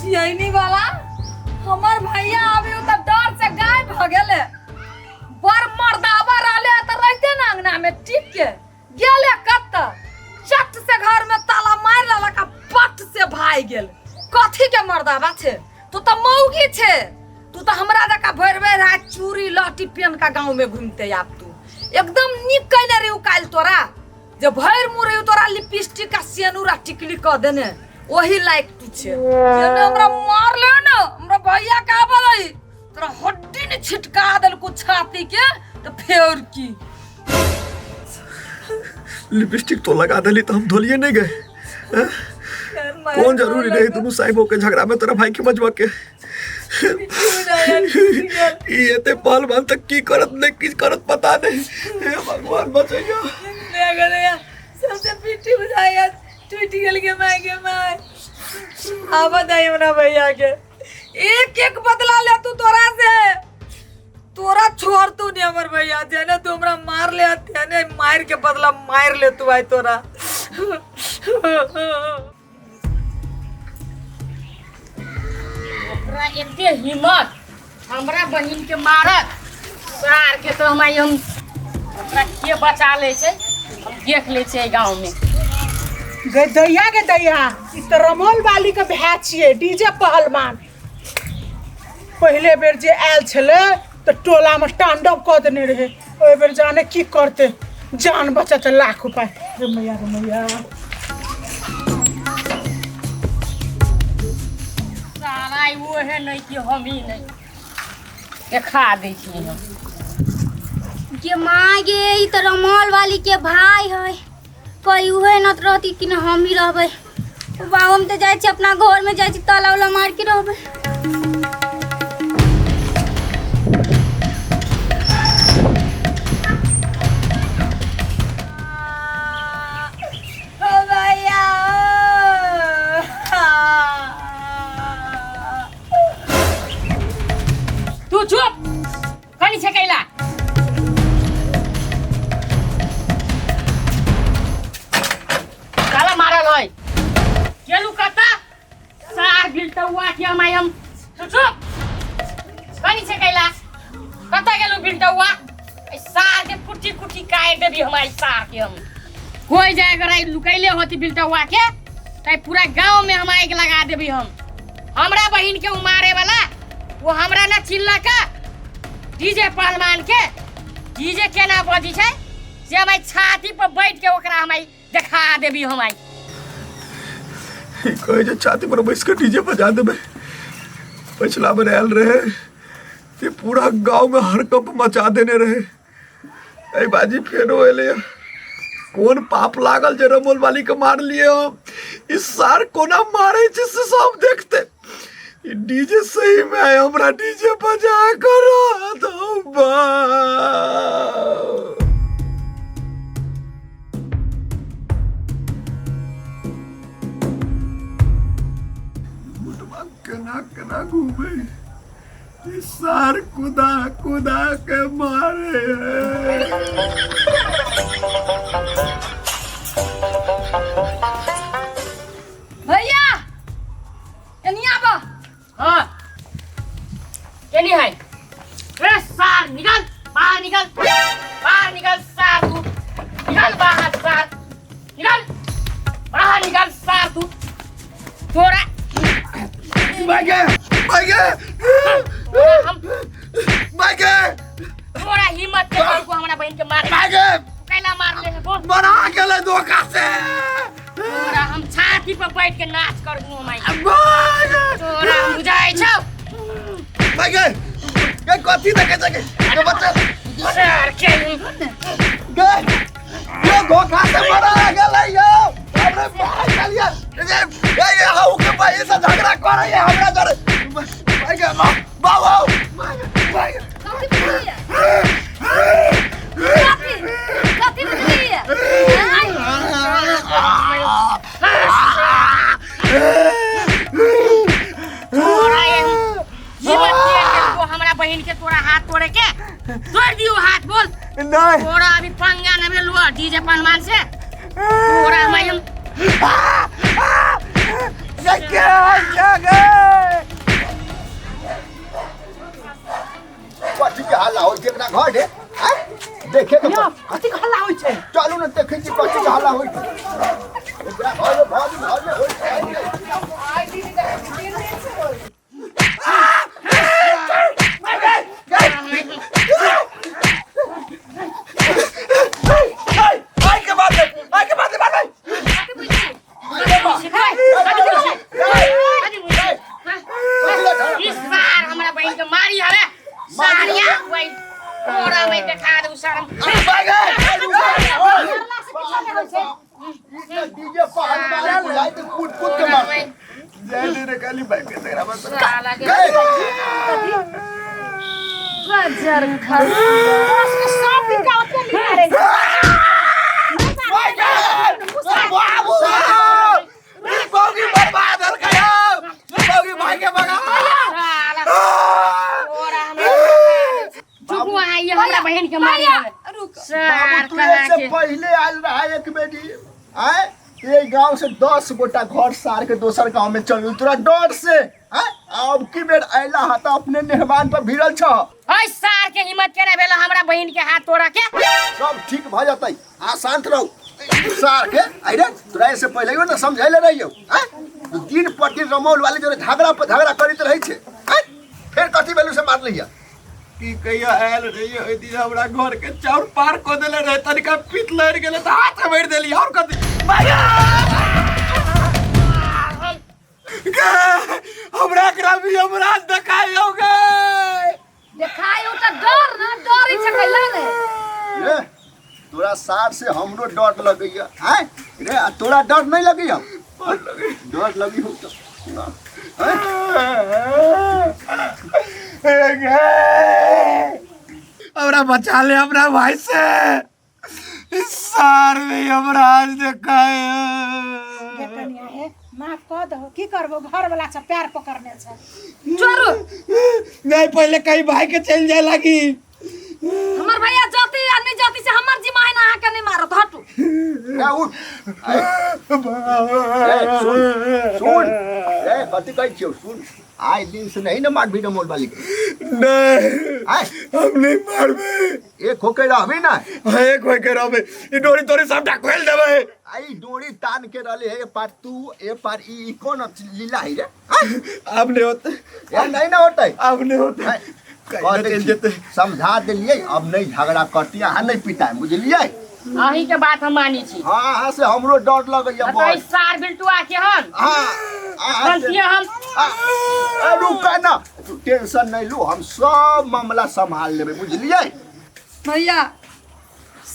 चियनी वाला हमर भैया अभी तो डर से गायब भ गेले। बर मर्दावा रहले त रहते ना अंगना में टिक के गेले कत चट से घर में ताला मार लेला का पट से भाई गेल। कथी के मर्दावा छे? तू तो मौगी छे। तू तो हमरा जका भर भर रात चूड़ी लहठी पहन का गांव में घूमते आप। तू एकदम निक कइले रे उकाल तोरा जे भर मुरे तोरा लिपस्टिक का सेनुरा टिकली क देने वही लायक तू छे। जेने हमरा मार ले ना हमरा भैया का बोलै तोरा हड्डी ने छिटका देल को छाती के तो फेर की लिपस्टिक तो लगा देली तो हम धोलिए नहीं गए। कौन जरूरी रही दोनों साहिबों के झगड़ा में तेरा भाई की मजबा के ये ते पहलवान तक की करत नहीं की करत पता नहीं। हे भगवान बचाइयो ले गया सबसे पीठी बुझाया टूट गेल के मैं आ बताई हमरा भैया के एक एक बदला ले तू तोरा से। तोरा छोड़ तू ने हमर भैया जेने तू हमरा मार ले तेने मार के बदला मार ले तू भाई तोरा। ओकरा एते हिम्मत हमरा बहिन के मारत सार के तो हम ओकरा के बचा ले छै हम देख ले छै गांव में। गे दैया ई त रमोल वाली के भै छिए डीजे पहलवान। पहले बेर जे आयल छले तो टोला में स्टैंड अप क देने रहे। ओइ बेर जाने की करते जान बचा त लाख रुपए। रे मैया सारा वो है नहीं कि हम ही नहीं देखा दै छी हम के माँ गे ई तो रमोल वाली के भाई है। कई उहे न रहती कि न हम ही रहबे। बाबू हम तो जाय छी अपना घर में जाय छी ताला उला मार के रहबे। तू चुप कनी से कैला ताला मारल है केलू कता सार बिलता हुआ कि हम तू चुप कनी से कैला कता गेलू बिलता हुआ सार के कुटी कुटी काट देबी हमारी सार के हम कोई जाए अगर लुकैले होती बिलता हुआ के तै पूरा गांव में हम आग लगा देबी। हम हमरा बहिन के उमारे वाला वो हमरा ना चिल्ला का डीजे पहलवान के डीजे केना बजी छै से हमारी छाती पर बैठ के ओकरा हमारी देखा देबी। हमारी कहे जे छाती पर बैठ के डीजे बजा देबे। पिछला बार आयल रहे ते पूरा गांव में हड़कंप मचा देने रहे। ए बाजी फेरो एले कौन पाप लागल जे रमोल वाली के मार लिए हम। इस सार कोना मारे जिससे सब देखते डीजे सही में आया हमरा डीजे बजा करो तो मुटवा कना घूमे इस सार कुदा कुदा के मारे। भैया एनिया बा हां केनी है रे सार निकल बाहर निकल सार तू निकल बाहर सार निकल बाहर निकल सार तू तोरा भागे तोरा हिम्मत के बाल को हमरा बहन के मार कैला मार ले बोल बना गेले धोखा से तोरा हम छाती पर बैठ के नाच करबू हमाई तोरा बुझाई छौ भागे के कथी देखे जगे अरे बच्चा सर के ये धोखा से बना गेले यो हमरे भाई चलिए ये हाउ के भाई से झगड़ा करे ये हमरा जरे भागे बाबू भागे कथी बुझलिए तोरा हिम्मत के हमरा बहन के तोरा हाथ तोड़े के तोड़ दियो हाथ बोल नहीं तोरा अभी पंगा न भेलुआ डीजे पहलवान से तोरा मैं क्या निकाली भाई के तेरा बस साला के बजर खा उसके सब दिन का अपने नहीं रहे बाबू मेरी बहू बर्बाद हो गया मेरी बहू भाई के भगा साला ओरा हमरा चुप आई हमरा बहन के मारी रुक सार तू कहा ऐसे के पहले आयल रहा एक बेटी आए ये गांव से 10 गोटा घर सार के दोसर गांव में चल गई तोरा डर से अब की बेर आयला हाथा अपने मेहमान पर भिड़ल छ ओए सार के हिम्मत केना भेल हमरा बहन के हाथ तोड़ा के सब ठीक भ जतई आ शांत रहो सार के आइरे तोरा ऐसे पहले ना समझाइले रहियो दिन प्रतिदिन रमौल वाली जो झगड़ा पर झगड़ा करत रही छे फिर कथी बेलू से मार लिया की कहिया आयल रही ओइ दिन हमरा घर के चाउर पार को देले रहे तनिका पीत लड़ गेले त हाथ में देली और कथी भैया हमरा ग्रामी हमरा देखायो गे देखायो त डर ना डरी छ कैला रे रे तोरा सार से हमरो डर लगैया हैं रे आ तोरा डर नहीं लगैया डर लगी हो तो हमरा बचा ले हमरा भाई से इस सार में हमरा आज देखायो कनिया है माफ कर दो की करबो घर वाला से प्यार पकड़ने से चोर नहीं पहले कहीं भाई के चल जाए लगी हमर भैया जाति या नहीं जाति से हमर जिमाइन आहा के नहीं मारत हटू ए उठ सुन ए कथी कहै छियौ सुन आइ दिन से नहीं ना मार भी मोल वाली नहीं आइ हम नहीं मारबे एक होके रहबे ना एक होय के रहबे ई डोरी तोरी सब ढकेल देबे आई डोरी तान के रहले है पार तू ए पार ई कौन लीला है रे अब नहीं होते यार नहीं ना होता है अब नहीं होते समझा दिलिए अब नहीं झगड़ा करती यहाँ नहीं पिटाए बुझलिए अही के बात हम मानी छी हाँ से हमरो डर लगैया तो बहुत सार बिल्टुआ के हम हाँ गलतियां हम रुका ना तू टेंशन नहीं लू हम सब मामला संभाल लेबे बुझलिए भैया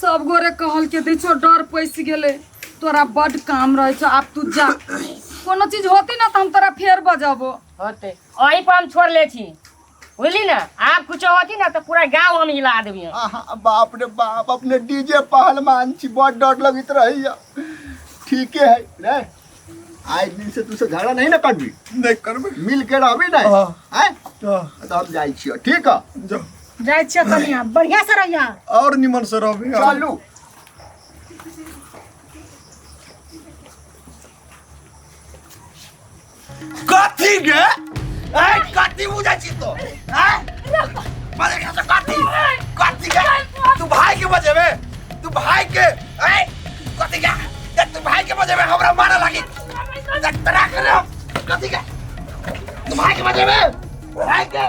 सब गोरे कहल के दै छो डर पैस गेले तोरा बड काम रहे छो अब तू जा कोनो चीज होती ना तो हम तोरा फेर बजाबो होते अही पर हम छोड़ ले छी बुझली ना आप कुछ होती ना तो पूरा गांव हम हिला देबी बाप रे बाप अपने डीजे पहलवान छी बहुत डर लगित रही ठीक है रे आज दिन से तू से झगड़ा नहीं ना करबी नहीं करबे मिल के रहबी ना हैं तो हम जाई छियो ठीक है जाओ जाय छ कनिया बढ़िया से रहिया और निमन से रहबे चलू कथी गे ए कथी बुझा छी तो हैं मारे के कथी कथी गे तू भाई के बजेबे तू भाई के ए कथी गे तू भाई के बजेबे हमरा मारे लागी तरा करे कथी गे तू भाई के बजेबे भाई के